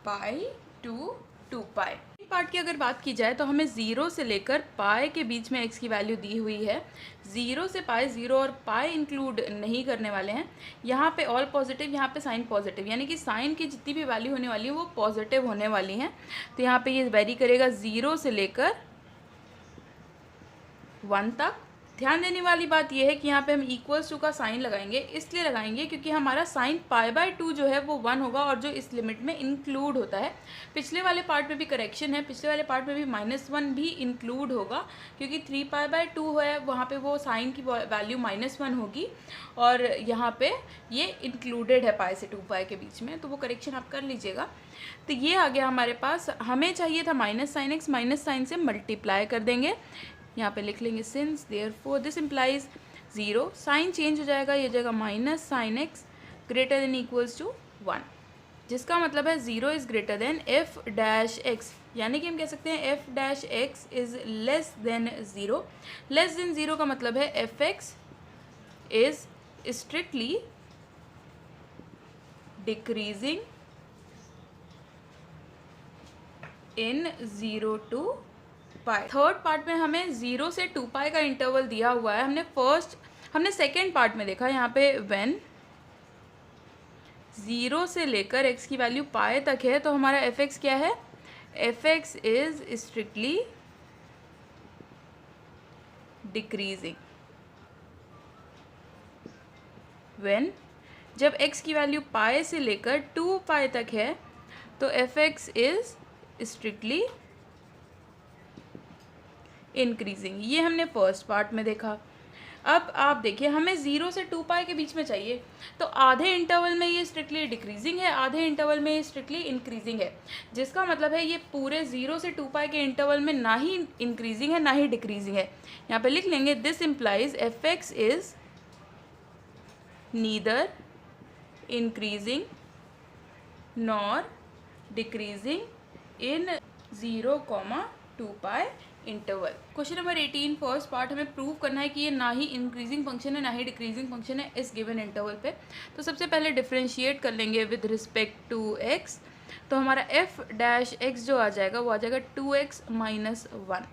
Speaker 1: pi to 2 pi. Part की अगर बात की जाए तो हमें 0 से लेकर पाई के बीच में x की वैल्यू दी हुई है। 0 से पाई 0 और पाई इंक्लूड नहीं करने वाले हैं। यहाँ पे ऑल पॉजिटिव, यहाँ पे साइन पॉजिटिव, यानी कि साइन की जितनी भी वैल्यू होने वाली है वो पॉजिटिव होने वाली हैं। तो यहाँ पे ये वेरी करेगा 0 से लेकर 1 तक। ध्यान देने वाली बात यह है कि यहाँ पे हम इक्वल्स टू का साइन लगाएंगे, इसलिए लगाएंगे क्योंकि हमारा साइन पाई बाय 2 जो है वो 1 होगा और जो इस लिमिट में इंक्लूड होता है। पिछले वाले पार्ट में भी करेक्शन है, पिछले वाले पार्ट में भी -1 भी इंक्लूड होगा, क्योंकि 3 पाई बाय 2 है, वहाँ पे वो साइन की वैल्यू -1 होगी और यहाँ पे ये इंक्लूडेड है पाई से 2 पाई के बीच में, तो वो करेक्शन आप कर लीजिएगा। तो ये आ गया हमारे पास। हमें चाहिए था minus sine x, minus sine से मल्टीप्लाई कर देंगे, यहाँ पे लिख लेंगे since therefore this implies 0, sign change हो जाएगा, ये हो जाएगा minus sine x greater than equals to 1, जिसका मतलब है 0 is greater than f dash x, यानी कि हम कह सकते हैं f dash x is less than 0। Less than 0 का मतलब है f x is strictly decreasing in 0 to pi. Third part में हमें 0 से 2 पाई का इंटरवल दिया हुआ है। हमने सेकेंड पार्ट में देखा, यहाँ पे व्हेन 0 से लेकर x की वैल्यू पाई तक है तो हमारा एफ एक्स क्या है? F x is strictly decreasing when, जब x की वैल्यू पाई से लेकर 2 पाई तक है तो F x is strictly increasing. ये हमने फर्स्ट पार्ट में देखा। अब आप देखिए हमें 0 से 2 पाई के बीच में चाहिए, तो आधे इंटरवल में ये स्ट्रिक्टली डिक्रीजिंग है, आधे इंटरवल में ये स्ट्रिक्टली इंक्रीजिंग है, जिसका मतलब है ये पूरे 0 से 2 पाई के इंटरवल में ना ही इंक्रीजिंग है ना ही डिक्रीजिंग है। यहाँ पे लिख लेंगे this implies F x is neither increasing nor decreasing in 0, 2 pi interval. Question number 18 first part, हमें प्रूव करना है कि ये ना ही इंक्रीजिंग फंक्शन है ना ही डिक्रीजिंग फंक्शन है इस गिवन इंटरवल पे। तो सबसे पहले डिफरेंशिएट कर लेंगे विद रिस्पेक्ट टू एक्स। तो हमारा एफ डैश एक्स जो आ जाएगा वो आ जाएगा 2x माइनस 1।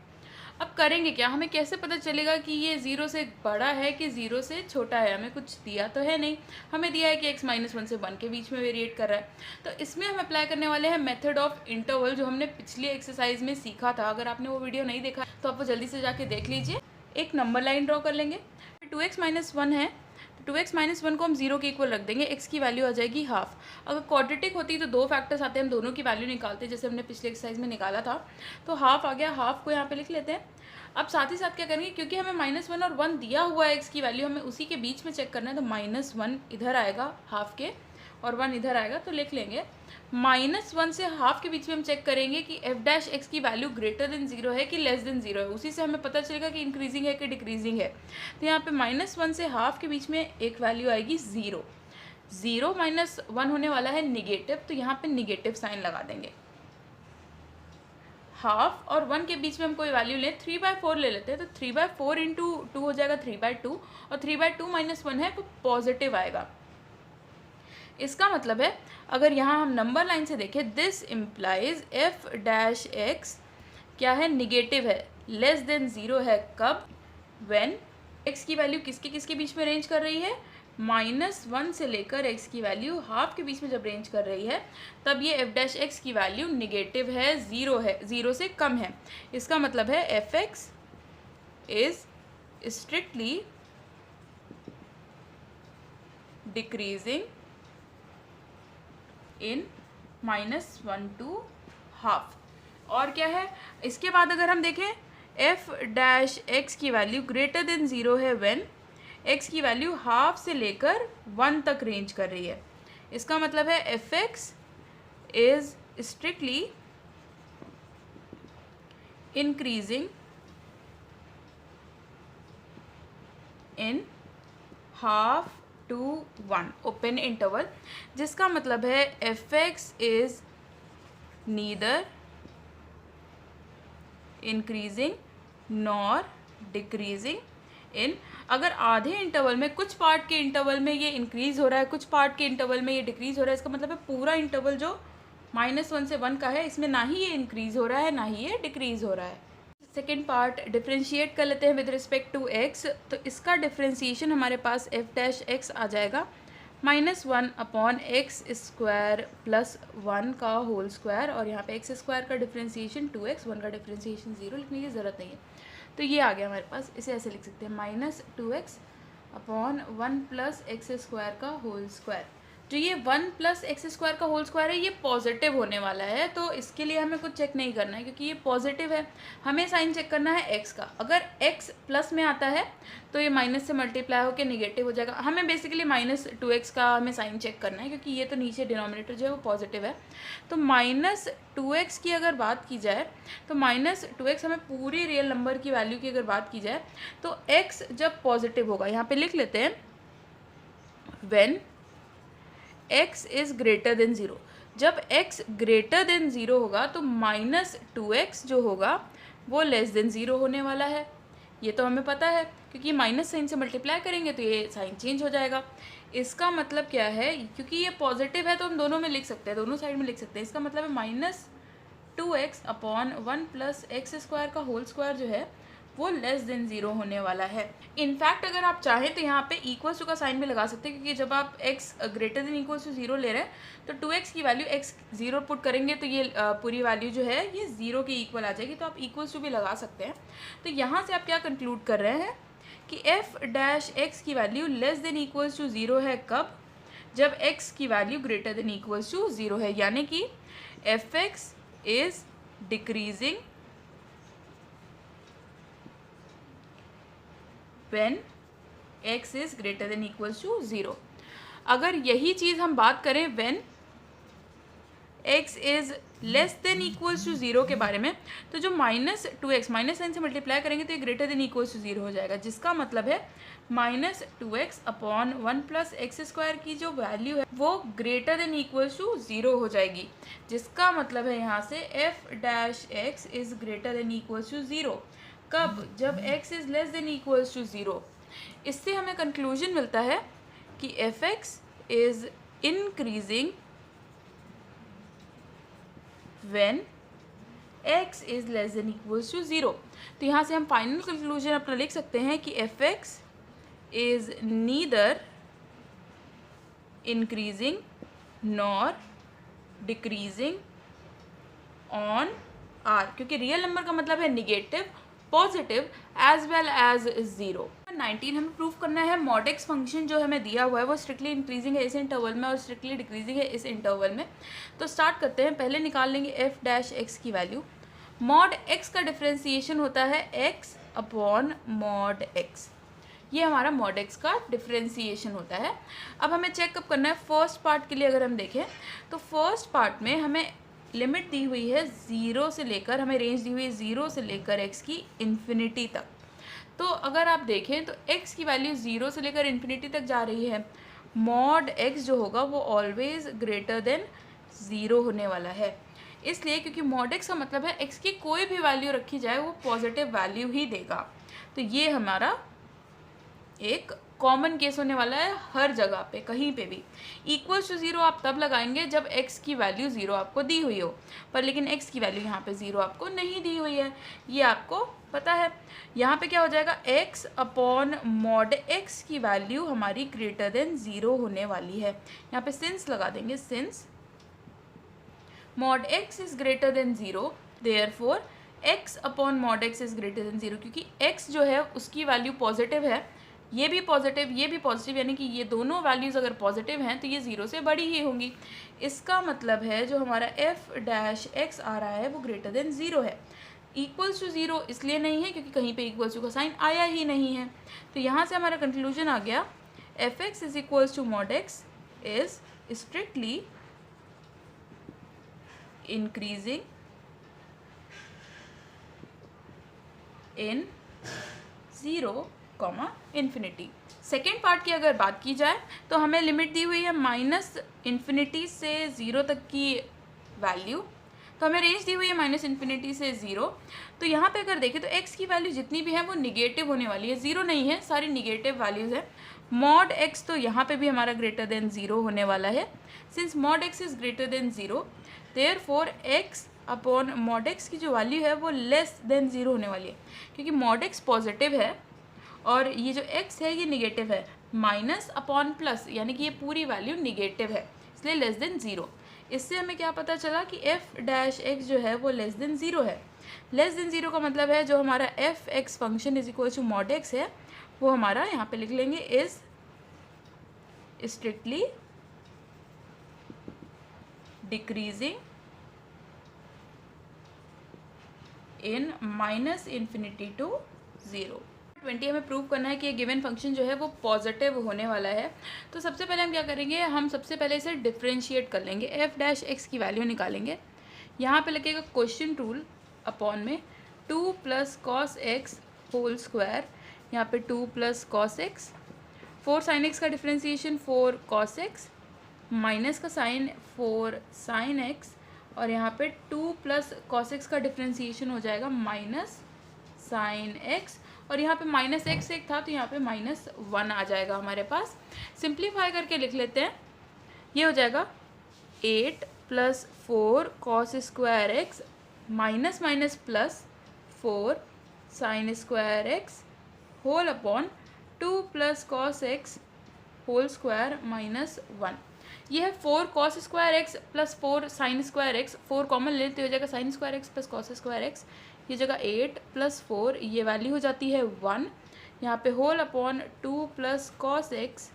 Speaker 1: अब करेंगे क्या, हमें कैसे पता चलेगा कि ये 0 से बड़ा है कि 0 से छोटा है? हमें कुछ दिया तो है नहीं, हमें दिया है कि x माइनस 1 से 1 के बीच में वेरिएट कर रहा है। तो इसमें हम अप्लाई करने वाले हैं मेथड ऑफ इंटरवल, जो हमने पिछली एक्सरसाइज में सीखा था। अगर आपने वो वीडियो नहीं देखा तो आप वो जल्दी से जाके देख लीजिए। एक नंबर लाइन ड्रॉ कर लेंगे, 2x माइनस 1 है, 2x माइनस 1 को हम 0 के इक्वल रख देंगे, x की वैल्यू आ जाएगी हाफ। अगर क्वाड्रेटिक होती तो दो फैक्टर्स आते हैं, हम दोनों की वैल्यू निकालते जैसे हमने पिछले एक्सरसाइज में निकाला था। तो हाफ आ गया, हाफ को यहाँ पे लिख लेते हैं। अब साथ ही साथ क्या करेंगे, क्योंकि हमें -1 और 1 दिया हुआ है x की वैल्यू, हमें उसी के बीच में चेक करना है। तो -1 इधर आएगा हाफ के और 1 इधर आएगा, तो लिख लेंगे -1 से हाफ के बीच में हम चेक करेंगे कि एफ डैश एक्स की वैल्यू ग्रेटर देन 0 है कि लेस देन 0 है। उसी से हमें पता चलेगा कि इंक्रीजिंग है कि डिक्रीजिंग है। तो यहाँ पे -1 से हाफ के बीच में एक वैल्यू आएगी 0। 0 माइनस 1 होने वाला है निगेटिव, तो यहाँ पे निगेटिव साइन लगा देंगे। हाफ और 1 के बीच में हम कोई वैल्यू लें, 3/4 ले लेते हैं। तो 3/4 इंटू 2 हो जाएगा 3/2, और 3/2 माइनस 1 है वो पॉजिटिव आएगा। इसका मतलब है अगर यहाँ हम नंबर लाइन से देखें, this implies F dash x क्या है, निगेटिव है, लेस देन 0 है कब, व्हेन एक्स की वैल्यू किसके बीच में रेंज कर रही है, -1 से लेकर एक्स की वैल्यू हाफ के बीच में जब रेंज कर रही है, तब ये एफ डैश एक्स की वैल्यू निगेटिव है, 0 से कम है। इसका मतलब है f x is strictly decreasing in -1 to half. और क्या है इसके बाद, अगर हम देखें एफ डैश एक्स की वैल्यू ग्रेटर देन 0 है व्हेन एक्स की वैल्यू हाफ से लेकर 1 तक रेंज कर रही है। इसका मतलब है f x is strictly increasing in half to 1 open interval, जिसका मतलब है f x is neither increasing nor decreasing in. अगर आधे इंटरवल में, कुछ पार्ट के इंटरवल में ये इंक्रीज हो रहा है, कुछ पार्ट के इंटरवल में ये डिक्रीज हो रहा है, इसका मतलब है पूरा इंटरवल जो -1 से 1 का है, इसमें ना ही ये इंक्रीज हो रहा है ना ही ये डिक्रीज हो रहा है। सेकेंड पार्ट डिफ्रेंशिएट कर लेते हैं विद रिस्पेक्ट टू एक्स। तो इसका डिफ्रेंशिएशन हमारे पास एफ डैश एक्स आ जाएगा -1 अपॉन एक्स स्क्वायर प्लस 1 का होल स्क्वायर, और यहाँ पे एक्स स्क्वायर का डिफ्रेंशिएशन 2x, 1 का डिफ्रेंशिएशन 0, लिखने की ज़रूरत नहीं है। तो ये आ गया हमारे पास, इसे ऐसे लिख सकते हैं -2x upon 1 plus x square का होल स्क्वायर। जो ये 1 प्लस एक्स स्क्वायर का होल स्क्वायर है ये पॉजिटिव होने वाला है, तो इसके लिए हमें कुछ चेक नहीं करना है क्योंकि ये पॉजिटिव है। हमें साइन चेक करना है एक्स का। अगर एक्स प्लस में आता है तो ये माइनस से मल्टीप्लाई होकर निगेटिव हो जाएगा। हमें बेसिकली -2x का हमें साइन चेक करना है क्योंकि ये तो नीचे डिनोमिनेटर जो है वो पॉजिटिव है। तो -2x की अगर बात की जाए तो -2x हमें पूरी रियल नंबर की वैल्यू की अगर बात की जाए तो x जब पॉजिटिव होगा, यहाँ पे लिख लेते हैं when x is greater than 0। जब x ग्रेटर देन 0 होगा तो -2x जो होगा वो लेस देन 0 होने वाला है। ये तो हमें पता है क्योंकि माइनस साइन से मल्टीप्लाई करेंगे तो ये साइन चेंज हो जाएगा। इसका मतलब क्या है, क्योंकि ये पॉजिटिव है तो हम दोनों में लिख सकते हैं, दोनों साइड में लिख सकते हैं। इसका मतलब है -2x upon 1 plus x square का होल स्क्वायर जो है वो लेस देन 0 होने वाला है। इनफैक्ट अगर आप चाहें तो यहाँ पे इक्वल्स टू का साइन भी लगा सकते हैं क्योंकि जब आप x greater than equals to 0 ले रहे हैं तो 2x की वैल्यू x 0 पुट करेंगे तो ये पूरी वैल्यू जो है ये 0 के इक्वल आ जाएगी, तो आप इक्वल्स टू भी लगा सकते हैं। तो यहाँ से आप क्या कंक्लूड कर रहे हैं कि एफ डैश एक्स की value less than equals to 0 है कब, जब x की value greater than equals to 0 है, यानी कि f x is decreasing when x is greater than equals to 0। अगर यही चीज़ हम बात करें when x is less than equals to 0 के बारे में, तो जो -2x माइनस साइन से मल्टीप्लाई करेंगे तो ये ग्रेटर देन इक्वल्स टू 0 हो जाएगा, जिसका मतलब है -2x upon 1 plus x square की जो वैल्यू है वो ग्रेटर देन इक्वल्स टू 0 हो जाएगी, जिसका मतलब है यहाँ से f dash x is greater than equals to 0। कब? जब x is less than equals to 0। इससे हमें कंक्लूजन मिलता है कि fx is increasing when x is less than equals to 0। तो यहाँ से हम फाइनल कंक्लूजन अपना लिख सकते हैं कि fx is neither increasing nor decreasing on r, क्योंकि रियल नंबर का मतलब है negative, positive as well as 0। 19 हमें प्रूव करना है mod x फंक्शन जो हमें दिया हुआ है वो स्ट्रिक्टली इंक्रीजिंग है इस इंटरवल में और स्ट्रिक्टली डिक्रीजिंग है इस इंटरवल में। तो स्टार्ट करते हैं, पहले निकाल लेंगे f डैश x की वैल्यू। mod x का डिफ्रेंसिएशन होता है x अपॉन mod x, ये हमारा mod x का डिफ्रेंसिएशन होता है। अब हमें चेकअप करना है फर्स्ट पार्ट के लिए। अगर हम देखें तो फर्स्ट पार्ट में हमें लिमिट दी हुई है 0 से लेकर, हमें रेंज दी हुई है 0 से लेकर x की इन्फिनिटी तक। तो अगर आप देखें तो x की वैल्यू 0 से लेकर इन्फिनिटी तक जा रही है, mod x जो होगा वो ऑलवेज ग्रेटर देन 0 होने वाला है। इसलिए क्योंकि mod x का मतलब है x की कोई भी वैल्यू रखी जाए वो पॉजिटिव वैल्यू ही देगा। तो ये हमारा एक कॉमन केस होने वाला है हर जगह पे, कहीं पे भी। इक्वल्स टू 0 आप तब लगाएंगे जब x की वैल्यू 0 आपको दी हुई हो, पर लेकिन x की वैल्यू यहाँ पे 0 आपको नहीं दी हुई है, ये आपको पता है। यहाँ पे क्या हो जाएगा, x अपॉन mod x की वैल्यू हमारी ग्रेटर देन 0 होने वाली है। यहाँ पे सिंस लगा देंगे, since mod x is greater than 0 therefore x upon mod x is greater than 0, क्योंकि x जो है उसकी वैल्यू पॉजिटिव है, ये भी पॉजिटिव ये भी पॉजिटिव, यानी कि ये दोनों वैल्यूज़ अगर पॉजिटिव हैं तो ये 0 से बड़ी ही होंगी। इसका मतलब है जो हमारा f डैश x आ रहा है वो ग्रेटर देन 0 है। इक्वल्स टू 0 इसलिए नहीं है क्योंकि कहीं पे इक्वल्स टू का साइन आया ही नहीं है। तो यहाँ से हमारा कंक्लूजन आ गया, fx is equals to mod x is strictly increasing in 0, infinity. Second part की अगर बात की जाए तो हमें लिमिट दी हुई है -∞ से 0 तक की वैल्यू, तो हमें रेंज दी हुई है -∞ से 0। तो यहाँ पे अगर देखें तो x की वैल्यू जितनी भी है वो निगेटिव होने वाली है, 0 नहीं है, सारी निगेटिव वैल्यूज़ है। mod x तो यहाँ पे भी हमारा ग्रेटर देन 0 होने वाला है। Since mod x is greater than 0 therefore x upon mod x की जो वैल्यू है वो लेस देन 0 होने वाली है, क्योंकि mod x पॉजिटिव है और ये जो x है ये निगेटिव है, माइनस अपॉन प्लस, यानी कि ये पूरी वैल्यू निगेटिव है, इसलिए लेस देन 0। इससे हमें क्या पता चला कि f डैश x जो है वो लेस देन 0 है। लेस देन 0 का मतलब है जो हमारा f x function is equal to mod x है वो हमारा यहाँ पे लिख लेंगे is strictly decreasing in -∞ to 0। 20 हमें प्रूव करना है कि ये गिवन फंक्शन जो है वो पॉजिटिव होने वाला है। तो सबसे पहले हम क्या करेंगे, हम सबसे पहले इसे डिफ्रेंशिएट कर लेंगे, f डैश x की वैल्यू निकालेंगे। यहाँ पे लगेगा क्वेश्चन टूल अपॉन में 2 plus cos x whole square, यहाँ पे 2 plus cos x, 4 sine x का डिफ्रेंशिएशन 4 कॉस एक्स, माइनस का साइन 4 साइन एक्स, और यहाँ पे 2 प्लस कॉस एक्स का डिफ्रेंशिएशन हो जाएगा माइनस साइन एक्स, और यहाँ पे माइनस एक्स एक था तो यहाँ पे -1 आ जाएगा हमारे पास। सिंप्लीफाई करके लिख लेते हैं, ये हो जाएगा 8 plus 4 cos square x minus minus plus 4 sine square x whole upon 2 plus cos x whole square -1। ये है 4 cos square x plus 4 sine square x, 4 common लेते हो जाएगा sine square x plus cos square x, ये जगह 8 plus 4 ये value हो जाती है 1, यहाँ पे whole upon 2 plus cos x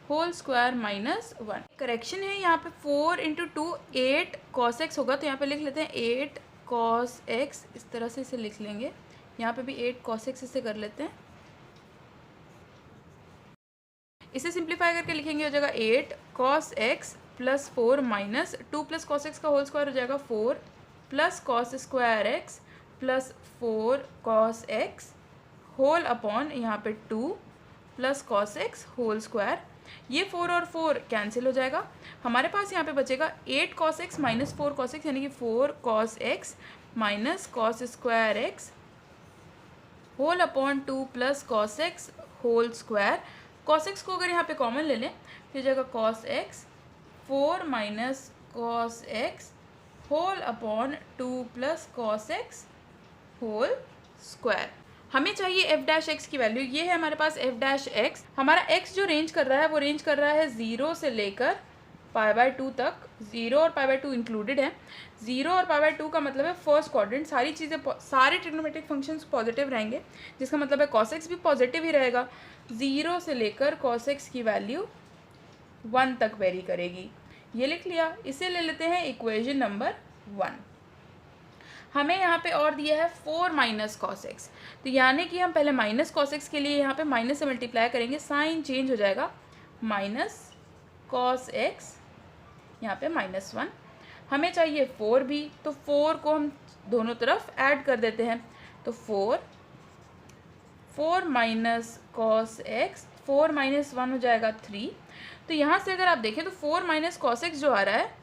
Speaker 1: whole square -1। Correction है यहाँ पे 4 इंटू 2 8 कॉस एक्स होगा, तो यहाँ पे लिख लेते हैं 8 कॉस एक्स, इस तरह से इसे लिख लेंगे। यहाँ पे भी 8 कॉस एक्स इसे कर लेते हैं, इसे सिंप्लीफाई करके लिखेंगे हो जाएगा 8 cos x plus 4 minus 2 plus cos x का होल स्क्वायर हो जाएगा 4 plus cos square x plus 4 cos x whole upon यहाँ पे 2 plus cos x whole square. ये 4 और 4 कैंसिल हो जाएगा, हमारे पास यहाँ पे बचेगा 8 cos x minus 4 cos x, यानी कि 4 cos x minus cos square x whole upon 2 plus cos x whole square. Cos x को अगर यहाँ पे कॉमन ले लें तो जगह cos x 4 minus cos x whole upon 2 plus cos x whole square. हमें चाहिए एफ डैश एक्स की वैल्यू, ये है हमारे पास एफ डैश एक्स। हमारा एक्स जो रेंज कर रहा है वो रेंज कर रहा है 0 से लेकर π/2 तक, 0 और π/2 इंक्लूडेड है। 0 और π/2 का मतलब है फर्स्ट क्वाड्रेंट, सारी चीज़ें सारे ट्रिग्नोमेट्रिक फंक्शंस पॉजिटिव रहेंगे, जिसका मतलब है cos x भी पॉजिटिव ही रहेगा। 0 से लेकर cos x की वैल्यू 1 तक वेरी करेगी। ये लिख लिया, इसे ले लेते हैं इक्वेशन नंबर 1। हमें यहाँ पे और दिया है 4 माइनस कॉस एक्स, तो यानी कि हम पहले माइनस कॉस एक्स के लिए यहाँ पे माइनस से मल्टीप्लाई करेंगे, साइन चेंज हो जाएगा, माइनस कॉस एक्स यहाँ पे -1। हमें चाहिए 4 भी, तो 4 को हम दोनों तरफ ऐड कर देते हैं, तो 4 माइनस कॉस एक्स, 4 माइनस 1 हो जाएगा 3। तो यहाँ से अगर आप देखें तो 4 माइनस कॉस एक्स जो आ रहा है,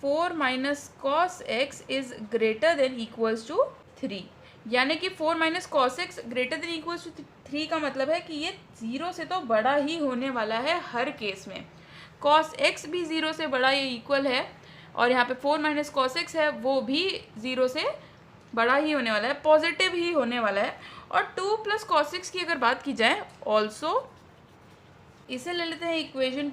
Speaker 1: 4 minus cos x is greater than equals to 3, यानी कि 4 minus cos x greater than equals to 3 का मतलब है कि ये 0 से तो बड़ा ही होने वाला है हर केस में। कॉस एक्स भी 0 से बड़ा ये इक्वल है, और यहाँ पे 4 माइनस कॉस एक्स है वो भी 0 से बड़ा ही होने वाला है, पॉजिटिव ही होने वाला है। और 2 प्लस कॉस एक्स की अगर बात की जाए ऑल्सो, इसे ले लेते हैं इक्वेशन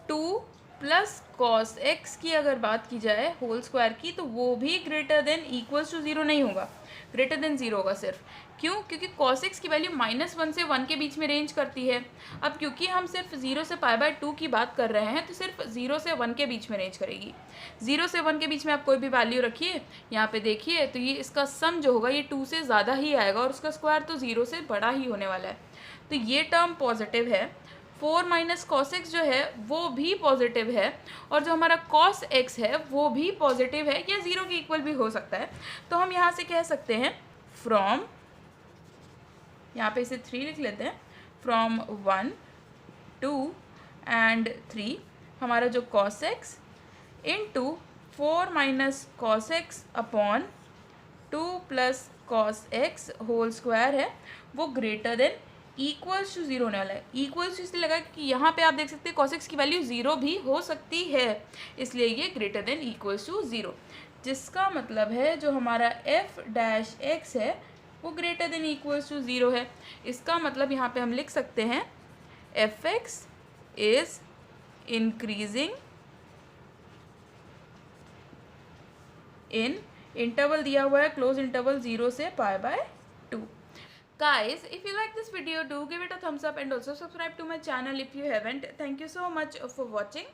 Speaker 1: 2 प्लस कॉस एक्स की अगर बात की जाए होल स्क्वायर की, तो वो भी ग्रेटर देन इक्वल्स टू 0 नहीं होगा, ग्रेटर देन 0 होगा सिर्फ। क्यों? क्योंकि कॉस एक्स की वैल्यू -1 से 1 के बीच में रेंज करती है। अब क्योंकि हम सिर्फ 0 से π/2 की बात कर रहे हैं, तो सिर्फ 0 से 1 के बीच में रेंज करेगी। 0 से 1 के बीच में आप कोई भी वैल्यू रखिए, यहाँ पे देखिए तो ये इसका सम जो होगा ये 2 से ज़्यादा ही आएगा, और उसका स्क्वायर तो 0 से बड़ा ही होने वाला है, तो ये टर्म पॉजिटिव है। 4 माइनस कॉस एक्स जो है वो भी पॉजिटिव है, और जो हमारा कॉस एक्स है वो भी पॉजिटिव है, या 0 के इक्वल भी हो सकता है। तो हम यहाँ से कह सकते हैं फ्रॉम, यहाँ पे इसे 3 लिख लेते हैं, फ्रॉम 1 2 एंड 3 हमारा जो cos x into 4 minus cos x upon 2 plus cos x whole square है वो ग्रेटर देन इक्वल्स टू 0 होने वाला है। इक्वल्स इसलिए लगा कि यहाँ पे आप देख सकते हैं कॉस एक्स की वैल्यू 0 भी हो सकती है, इसलिए ये ग्रेटर देन इक्वल्स टू 0, जिसका मतलब है जो हमारा एफ डैश एक्स है वो ग्रेटर देन इक्वल्स टू 0 है। इसका मतलब यहाँ पे हम लिख सकते हैं F x is increasing in interval दिया हुआ है क्लोज इंटरवल 0 से π/2। Guys, if you like this video, do give it a thumbs up and also subscribe to my channel if you haven't. Thank you so much for watching.